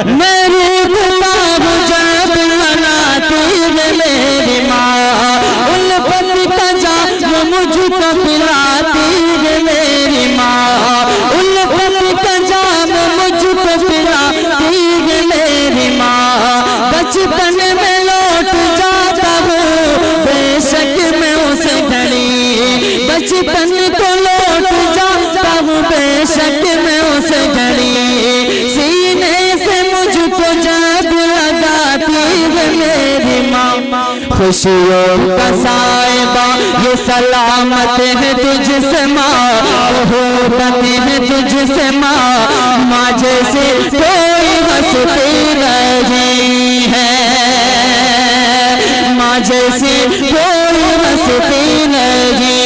मैं रूठता हूँ जब मनाती है मेरी माँ, उल्फत का जाम मुझको पिलाती है मेरी माँ, उल्फत का जाम मुझको पिलाती है मेरी माँ। बचपन में लौट जाता हूँ बेशक मैं उस घड़ी, बचपन को लौट जाता हूँ बेशक मैं उस घड़ी, सीने से मुझको जब लगाती है मेरी माँ। खुशियों का साहिबा ये सलामत है तुझसे माँ, मोहब्बत है तुझसे माँ, माँ जैसे कोई हंसती नहीं है, माँ जैसे कोई हंसती नहीं।